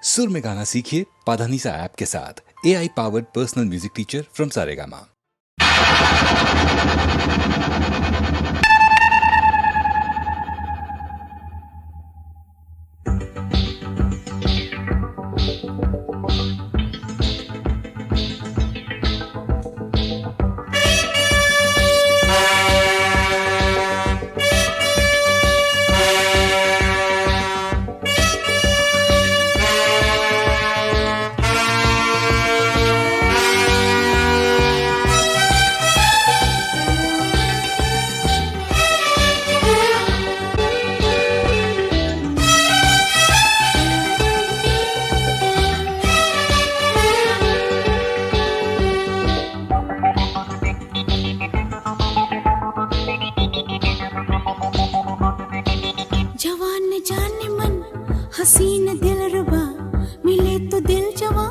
सुर में गाना सीखिए पाधानीसा ऐप के साथ। AI powered personal music teacher from Saregama. हसीन दिलरुबा मिले तो दिल जवां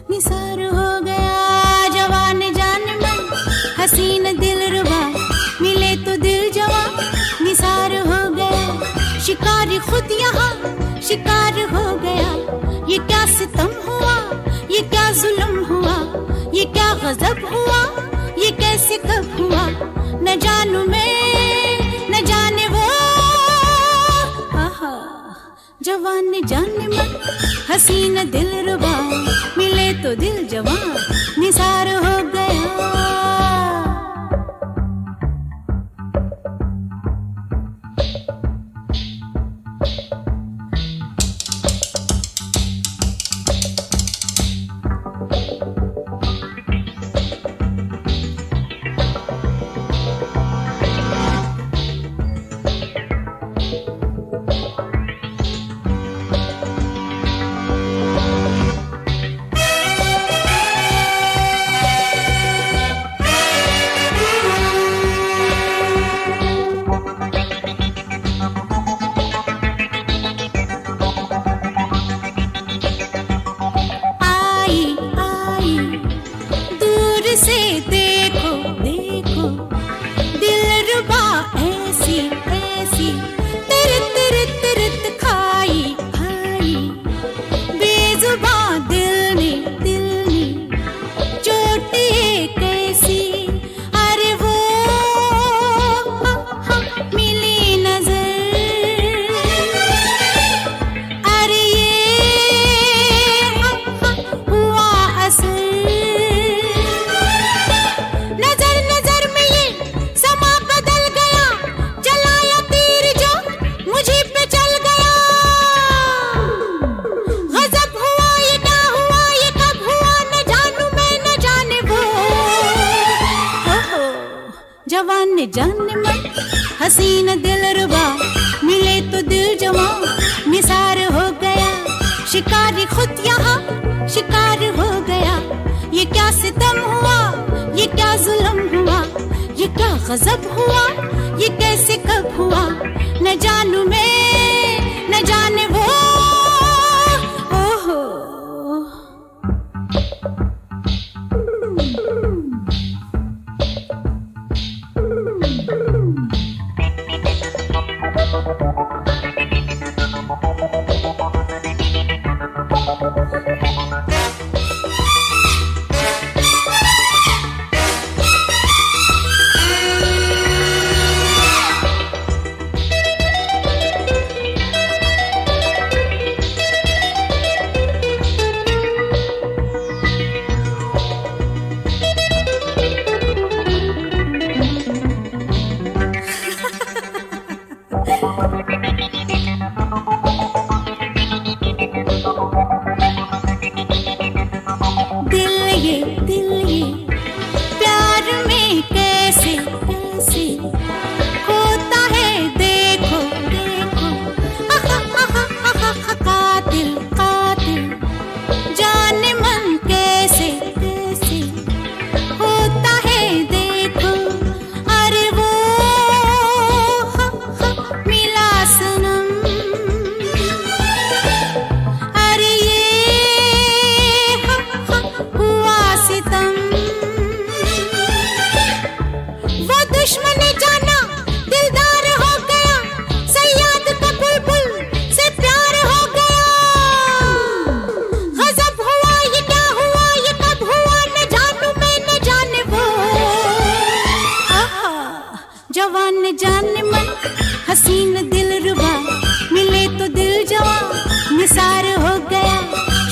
निसार हो गया। जवान जान मन हसीन दिलरुबा मिले तो दिल जवां निसार हो गया। शिकार खुद यहाँ शिकार हो गया। ये क्या सितम हुआ, ये क्या जुल्म हुआ, ये क्या गजब हुआ, ये कैसे कब हुआ। न जानू मैं न जाने वो। जवान जान मन हसीन दिलरुबा मिले तो दिल जवां निसार हो गया। से देखो देखो दिलरुबा ऐसी ऐसी तिरत तिरत तिरत खाई खाई बेजुबां दिल में चोट ये कैसी। अरे वो मिली नजर, अरे ये हुआ असर। जवान जान मन हसीन दिलरुबा मिले तो दिल जवां निसार हो गया। शिकारी खुद यहाँ शिकार हो गया। ये क्या सितम हुआ, ये क्या जुल्म हुआ, ये क्या गजब हुआ, ये कैसे कब हुआ। न जानू मैं न जाने वो। ओहो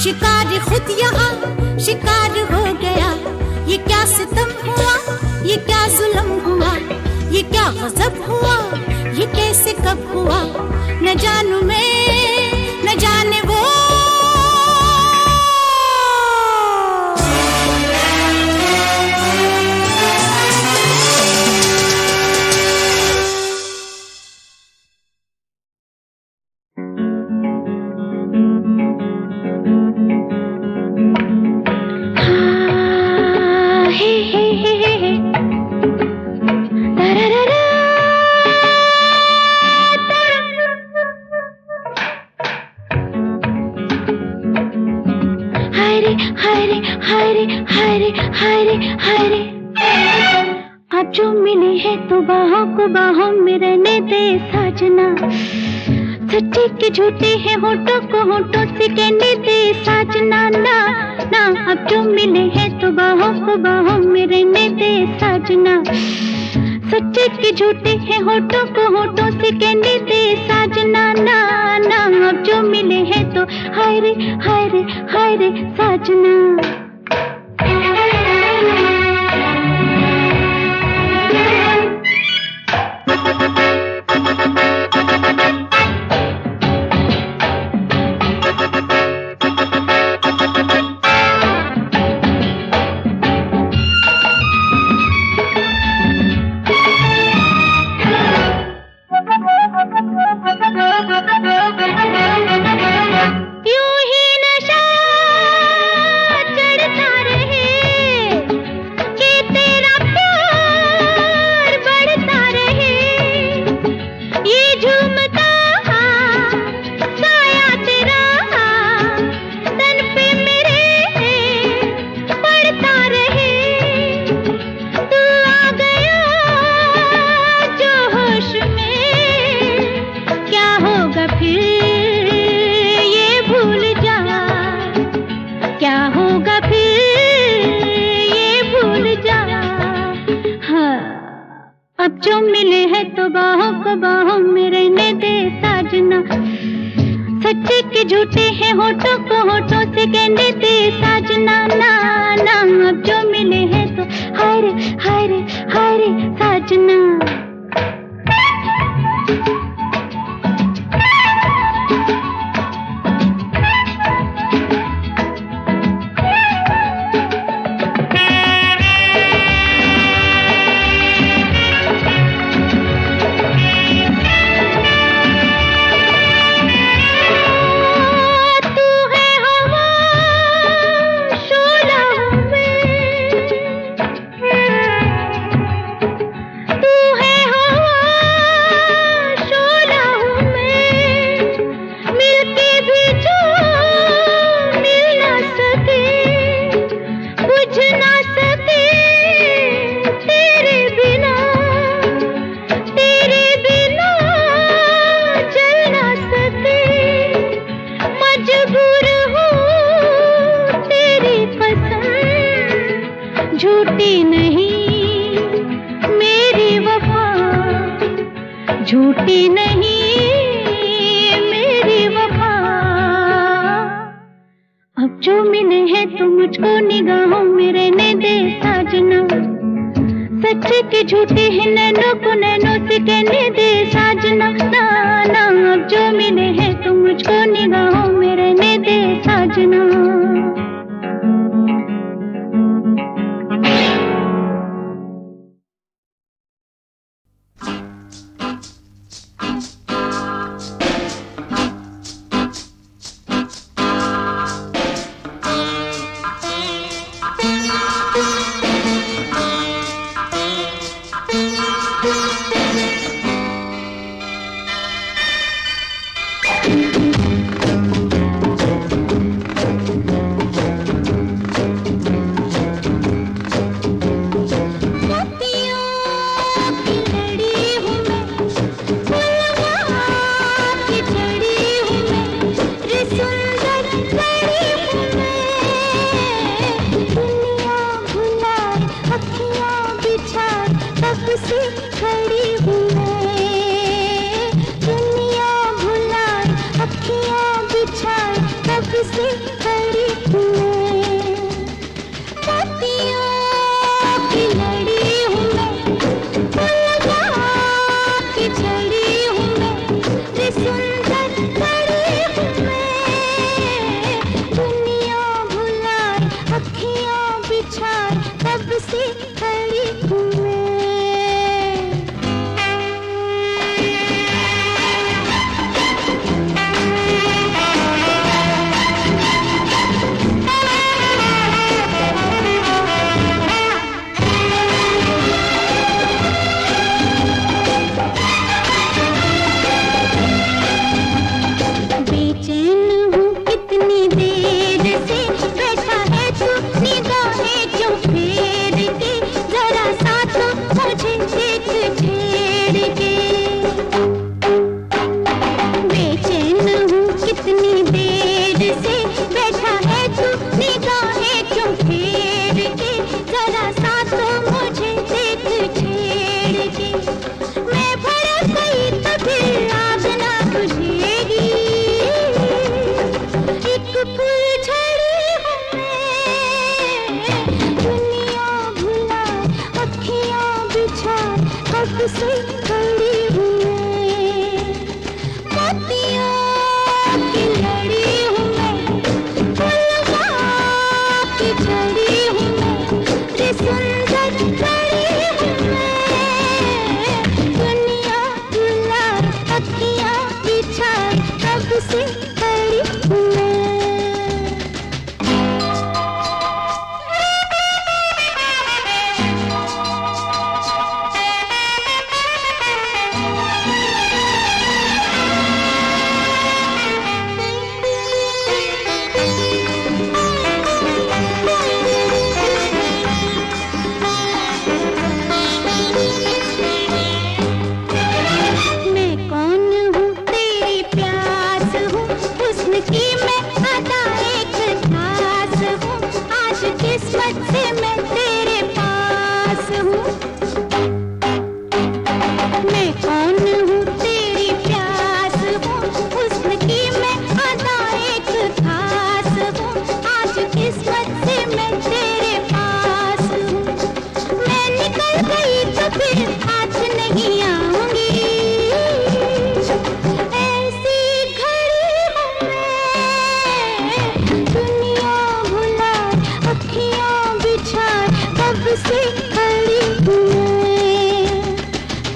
शिकार खुद यहाँ शिकार हो गया। ये क्या सितम हुआ, ये क्या जुल्म हुआ, ये क्या गजब हुआ, ये कैसे कब हुआ, न जानू मैं न जाने वो। अब जो मिले हैं तो बाहों को बाहों में रहने दे साजना। सच्चे के झूठे हैं होठों को होठों से कहने दे साजना। ना ना अब जो मिले हैं तो बाहों को बाहों में रहने दे साजना। सच्चे के झूठे हैं होठों को होठों से कहने दे साजना। ना ना अब जो मिले हैं तो हाय रे हाय रे हाय रे साजना। अब जो मिले हैं तो बाहों को बाहों में रहने दे साजना। सच्चे के झूठे हैं होठों को होठों से कहने दे साजना। ना ना अब जो मिले हैं तो हाय रे हाय रे हाय रे साजना। झूठी नहीं मेरी वफा, झूठी नहीं मेरी वफा। अब जो मिले हैं तो मुझको निगाहों में रहने दे साजना। सच्चे के झूठे हैं नैनों को नैनों से कहने दे साजना। ना ना अब जो मिले हैं तो मुझको निगाहों में रहने दे साजना। दुनिया भुलाए अखियां बिछाए कब से खड़ी से खड़ी हूँ मैं,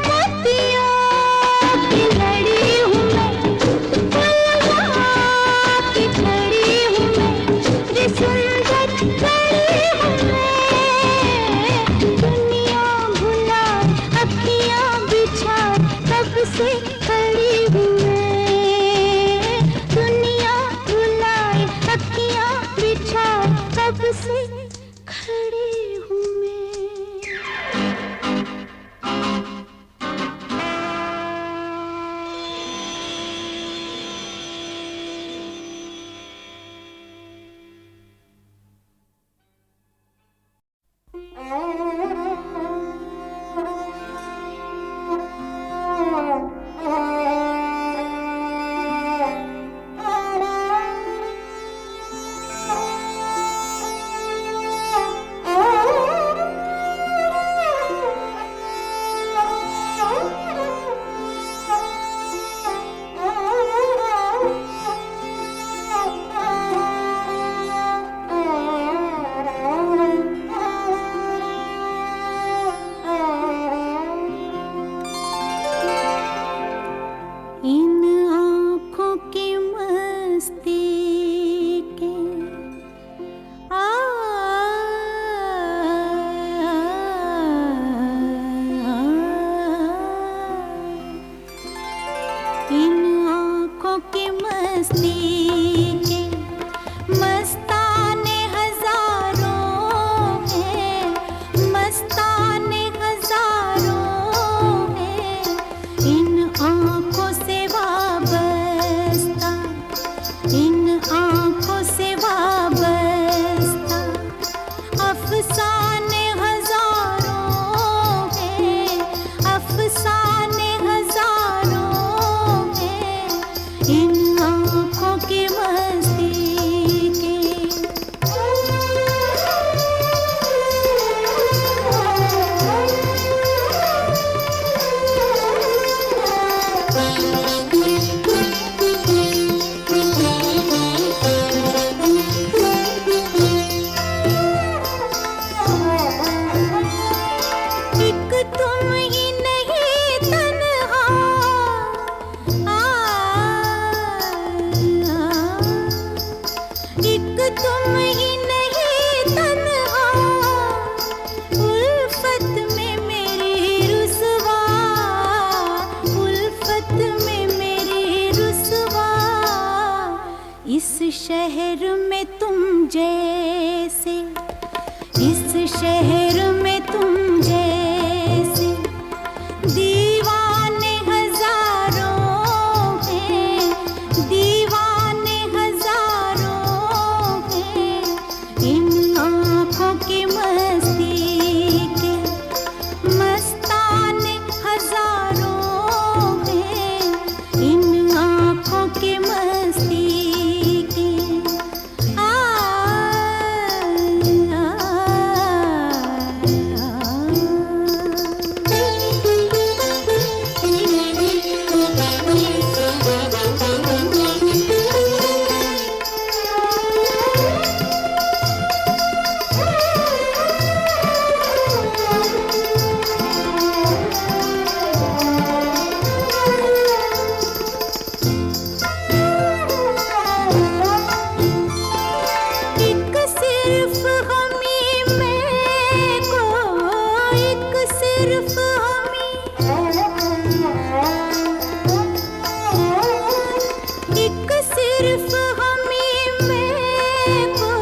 मोतियों की लड़ी हूँ मैं, फूलों की खड़ी हूँ मैं, रे सुंदर खड़ी हूँ मैं। दुनिया भुलाए अखियाँ बिछाए कब से खड़ी हूँ मैं, दुनिया भुलाए अखियाँ बिछाए कब से खड़ी हूँ मैं। इन आँखों की मस्ती के इन आँखों की मस्ती के मस्ताने हजारों हैं, मस्ताने हजारों हैं। इन आँखों से वाबस्ता, इन आँखों से वाबस्ता अफसाने हजारों हैं, अफसाने हजारों हैं। इन आँखों की मस्ती के एक तुम ही नहीं तन्हा, एक तुम ही नहीं तन्हा, उल्फत में मेरी रुसवा, उल्फत में मेरी रुसवा। इस शहर में तुम जैसे, इस शहर में तुम जैसे दीवाने हजारों हैं, दीवाने हजारों हैं। इन आँखों की मस्ती के मस्ताने हजारों हैं, इन आँखों की मस्ती के एक सिर्फ हमी मैं को, एक सिर्फ हमी, एक सिर्फ हमी मैं को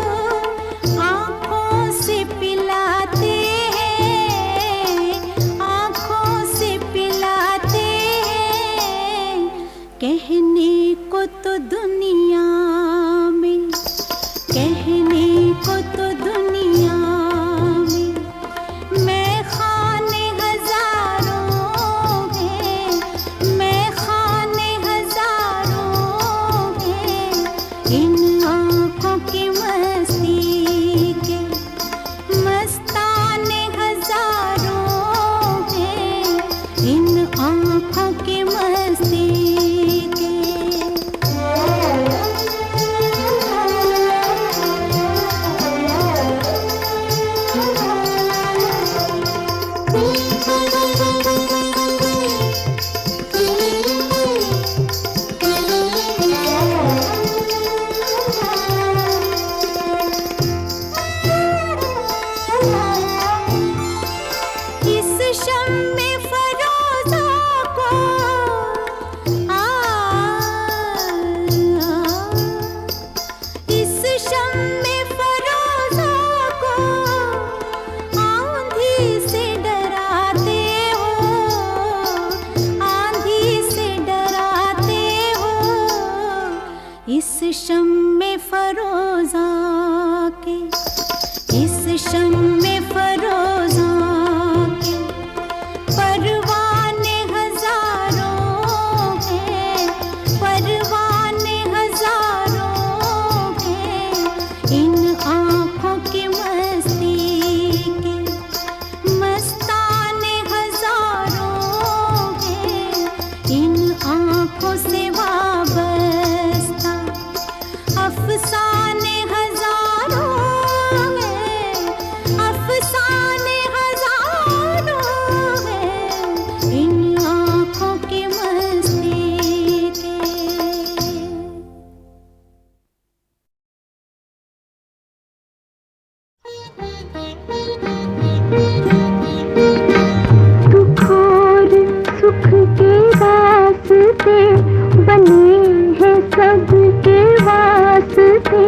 आँखों से पिलाते हैं, आँखों से पिलाते हैं। कहने को तो दुनिया में, कहने को तो दुनिया में मैं खाने हजारों हैं, मैं खाने हजारों हैं। इन आँखों की मस्ती के मस्ताने हजारों हैं, इन आँखों की मस्ती के। शम्मे फरोज़ा को आंधी से डराते हो, आंधी से डराते हो। इस शम्मे फरोज़ा के, इस शम्मे फरोज़ा के परवाने हजारों हैं, परवाने हजारों हैं। इन आँखों की मस्ती के मस्ताने हजारों हैं। इन आँखों से वाबस्ता अफसाने हजारों हैं, अफसाने हजारों हैं। इन आँखों की मस्ती के। दुख और सुख के रास्ते बने हैं सबके वास्ते।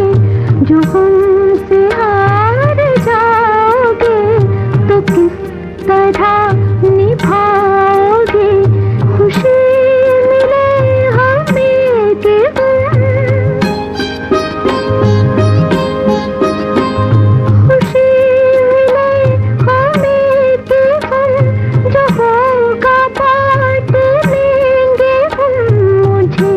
जो हमसे हार जाओगे तो किस तरह निभाओगे। खुशी मिले हमें के खुशी मिले हमें के जो होगा बांट लेंगे हम। मुझे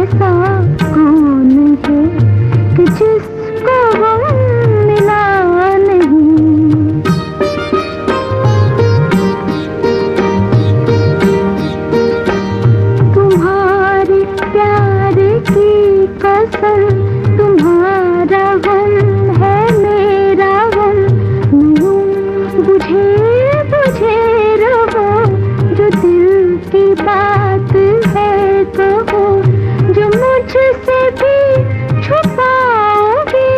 ऐसा कौन है कि जिसको हम मिला नहीं। तुम्हारे प्यार की कसम, तुम्हारा गम है मेरा गम, यूं बुझे बुझे रहो, जो दिल की बात है कहो, जो मुझसे भी छुपाओगे,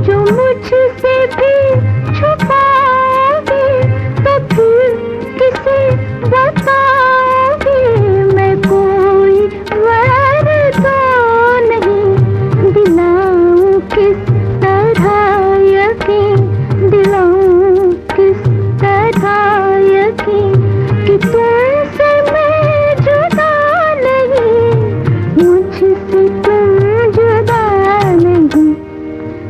जो मुझसे भी छुपाओगे, तो फिर किसे बताओगे। मैं कोई वैर तो नहीं, दिलाऊं किस तरह यकीन, दिलाऊं किस तरह यकीन कि तुमसे मैं जुदा नहीं, मुझसे तुम जुदा नहीं,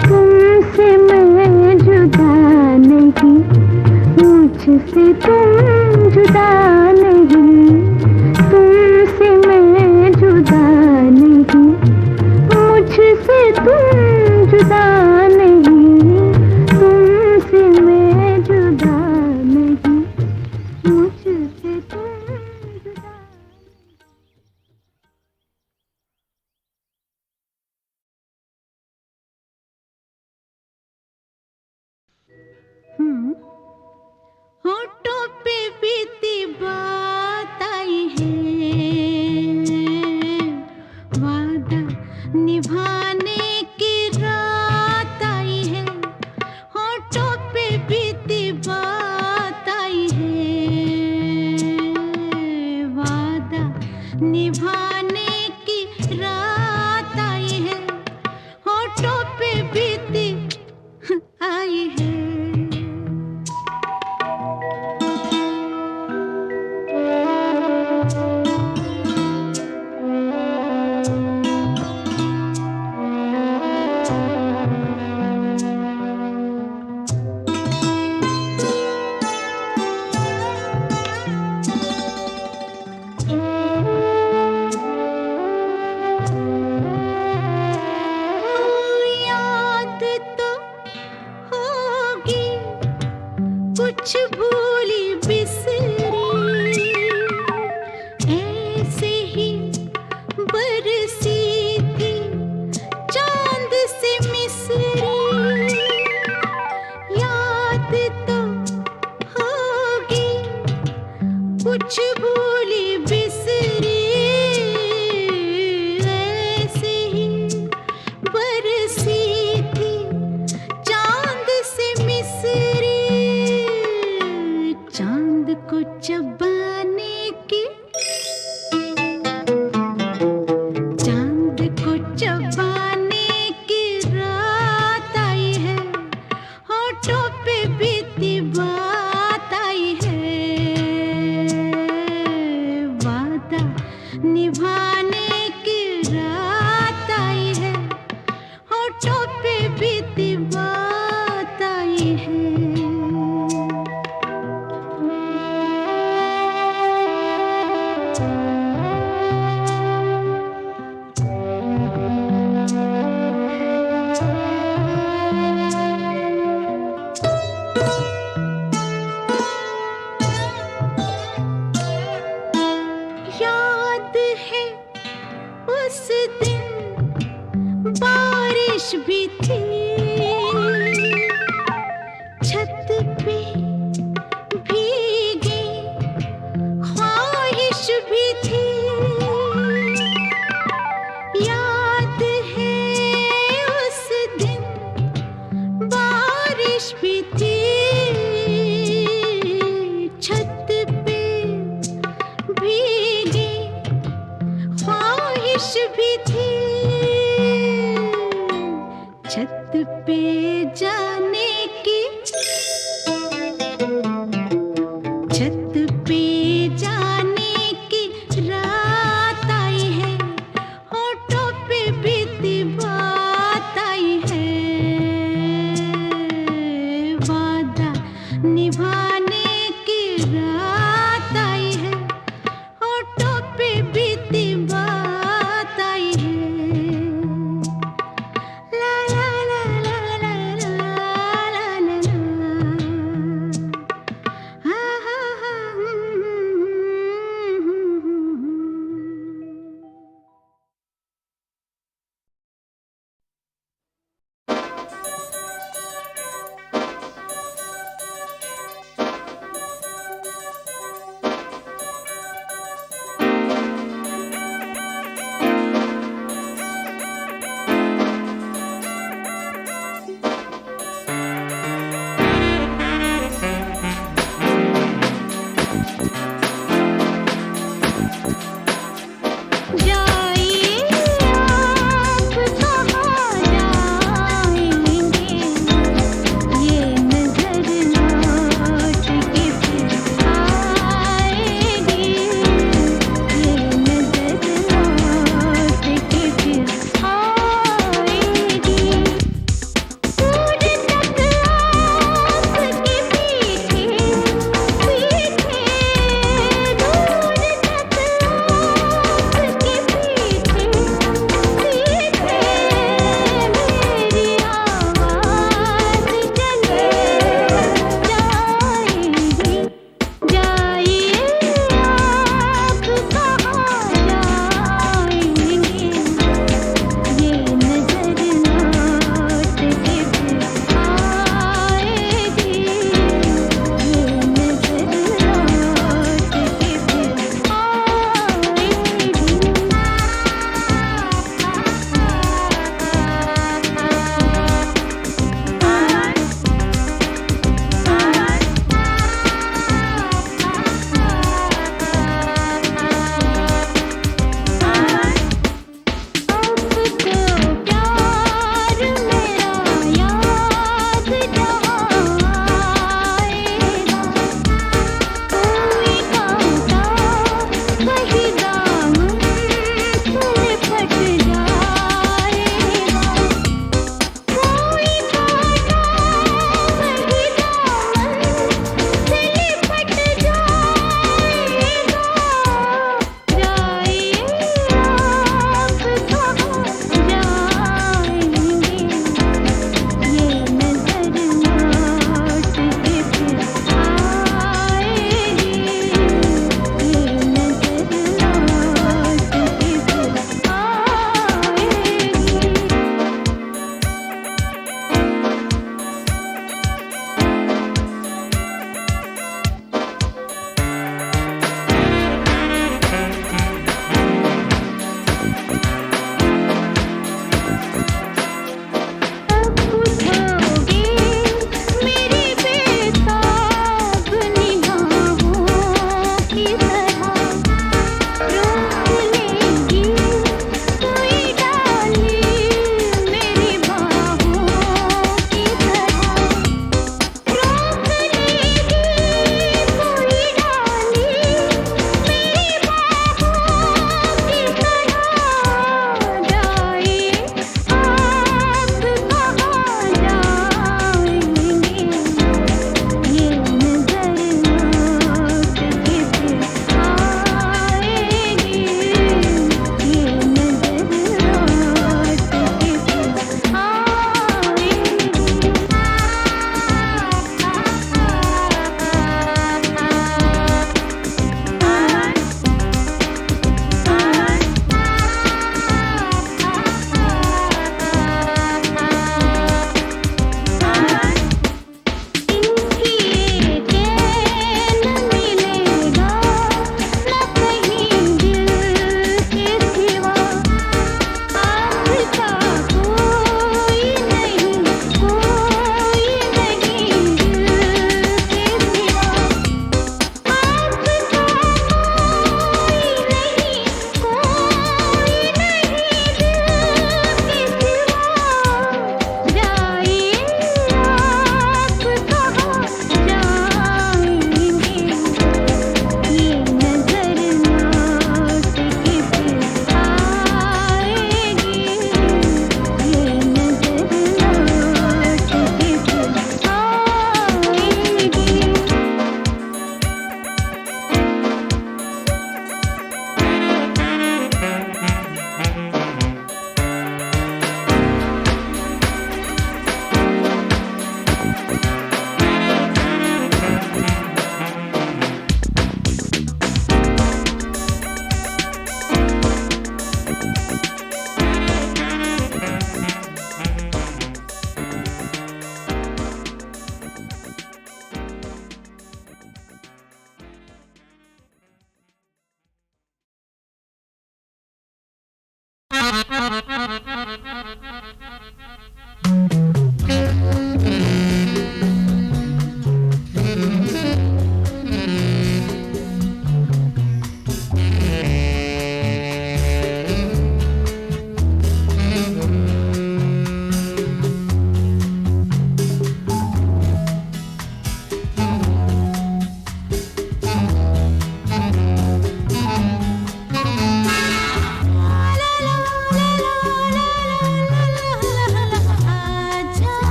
तुमसे मैं जुदा नहीं, मुझसे तुम जुदा नहीं, तुमसे मैं जुदा नहीं, मुझसे तुम जुदा नहीं, तुमसे मैं जुदा नहीं, मुझसे तुम जुदा। होठों पे बीती बात आई है, वादा निभाने की रात आई है। होठों पे बीती बात आई है, वादा निभाने की रात आई है। होठों पे बीती आई है। याद तो होगी कुछ भूली बिसरी, ऐसे ही बरसी थी चांद से मिसरी। याद तो होगी कुछ भूली बिसरी, ऐसे ही बरसी थी चांद से मिसरी। चांद को चबाने की, चांद को चबाने की रात आई है। होठों पे बीती बात आई है, वादा निभाने की रात आई है। होठों पे बीती बात आई है। याद है उस दिन बारिश भी थी, छत पे भीगी ख्वाहिश भी थी। याद है उस दिन बारिश भी थी, छत पे भीगी ख्वाहिश भी थी। छत पे जाने की, छत पे जाने की रात आई है। होठों पे बीती बात आई है, वादा निभाने की रात आई है।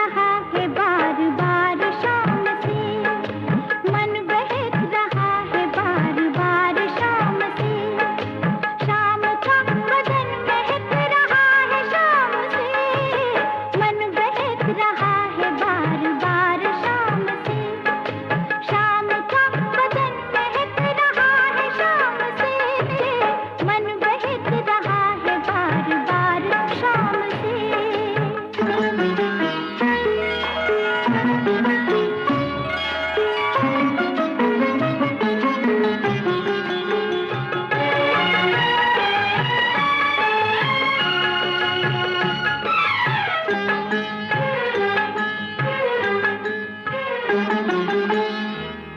रहा है बार बार शाम से, मन बहक रहा है बार बार शाम से, शाम का बदन महक रहा है शाम से, मन बहक रहा है बार बार शाम से, शाम का बदन महक रहा है शाम से, मन बहक रहा है बार बार शाम से।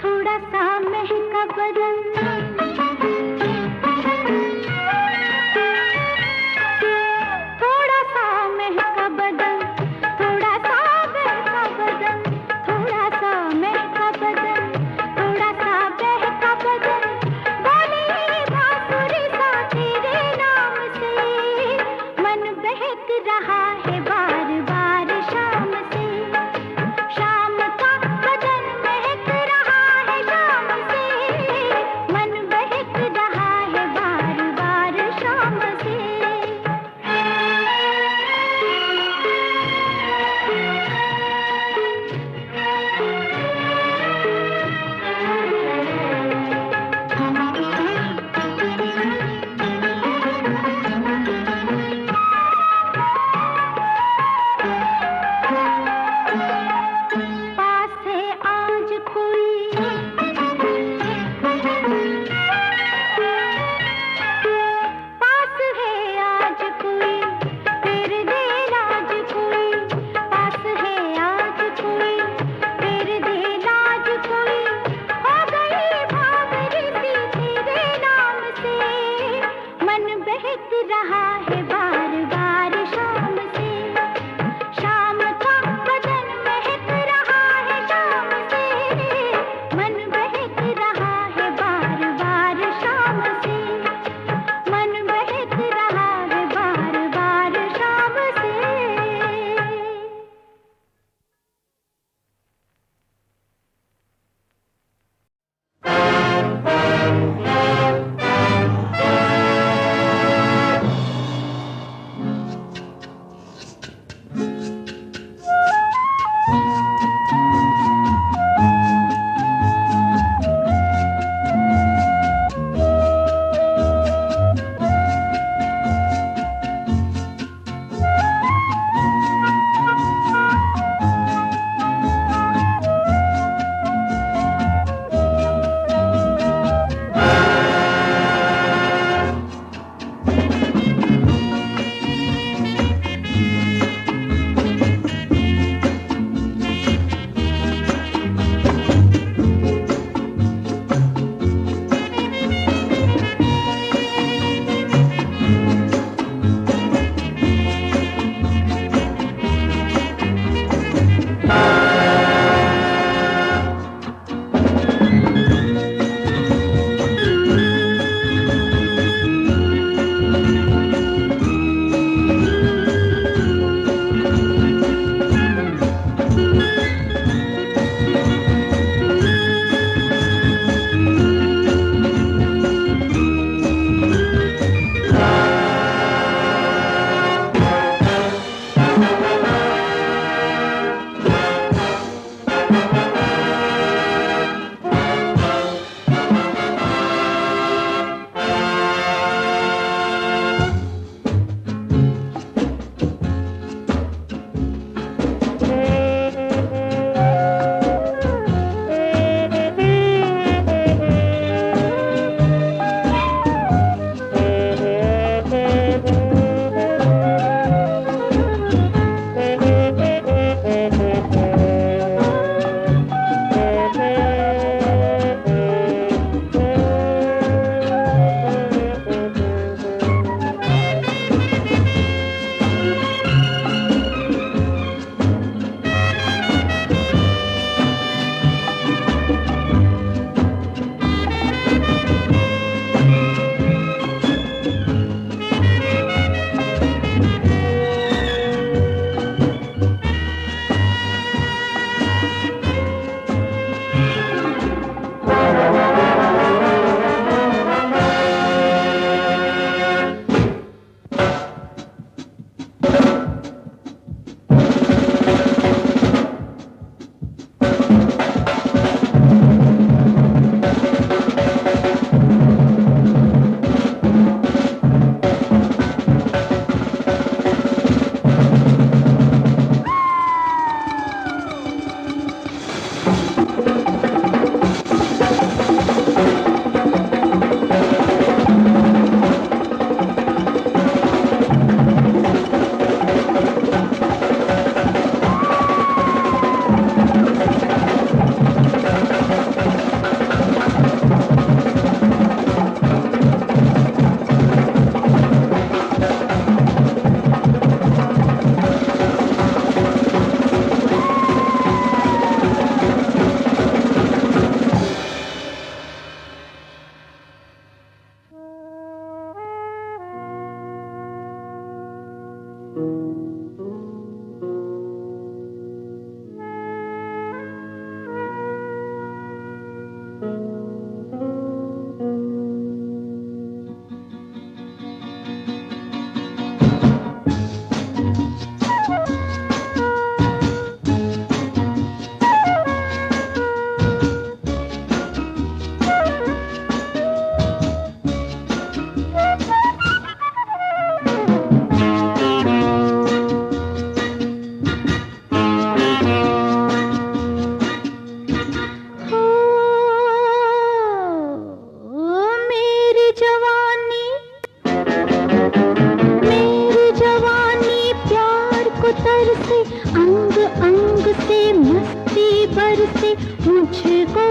थोड़ा सा महका बदन, थोड़ा सा महका बदन, थोड़ा सा बहका बदन, थोड़ा सा महका बदन, थोड़ा सा बहका बदन, बोली बांसुरी सा तेरे नाम से, मन बहक रहा है बार बार शाम से, शाम का बदन महक रहा है शाम से, मन बहक रहा है बार बार शाम से। पास है आज कोई, पास है आज कोई, तेरे दिल आज कोई, पास है आज कोई, तेरे दिल आज कोई, हो गई भावरी सी तेरे नाम से, मन बहक रहा है बार बार शाम से, शाम का बदन महक रहा है शाम से, मन बहक रहा है बार बार शाम से, मन बहक रहा है बार बार शाम से। अंग अंग से मस्ती बरसे मुझको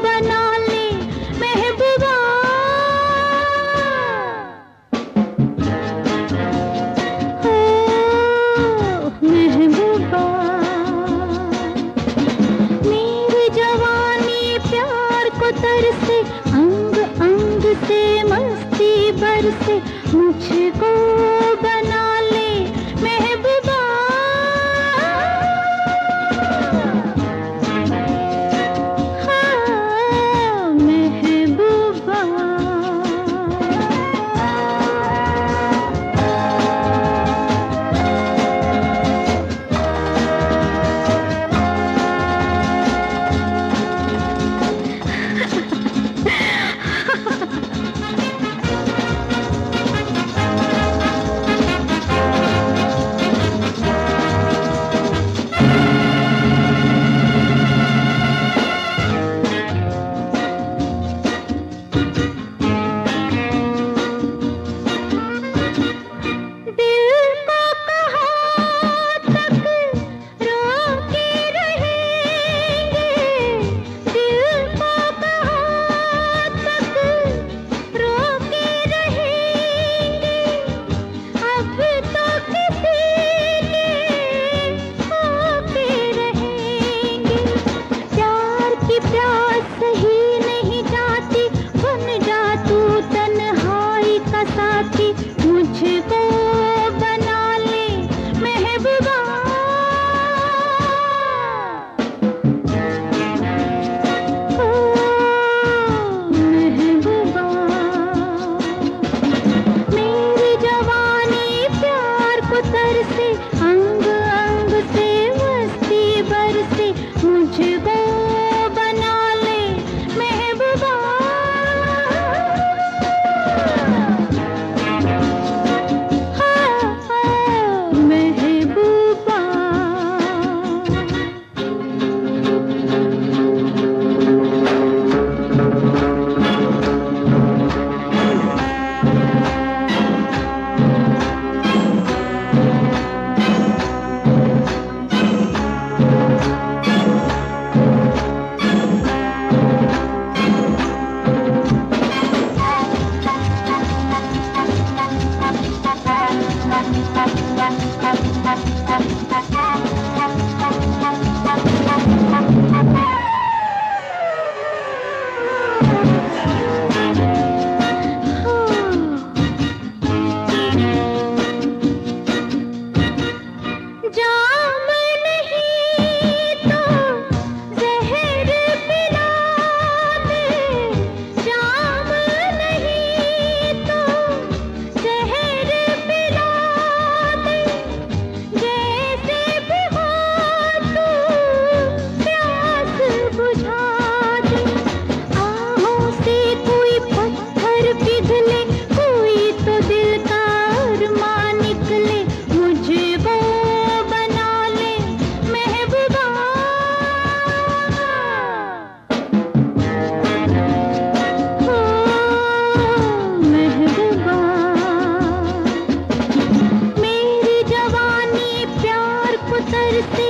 बना ले महबूबा। हो महबूबा, मेरी जवानी प्यार को तरसे, अंग अंग से मस्ती बरसे मुझको बना ले महबूबा। हाँ महबूबा। मुझको बना ले महबूबा। ओ महबूबा, मेरी जवानी प्यार को तरसे, अंग अंग से मस्ती बरसे मुझको बना ले महबूबा। जाम नहीं तो जहर पिला दे, जाम नहीं तो जहर पिला दे, जैसे भी हो तू प्यास बुझा दे। आहों से कोई पत्थर पिघले, कोई तो दिल का अरमान निकले मुझको बना ले महबूबा। हो महबूबा, मेरी जवानी प्यार को तरसे,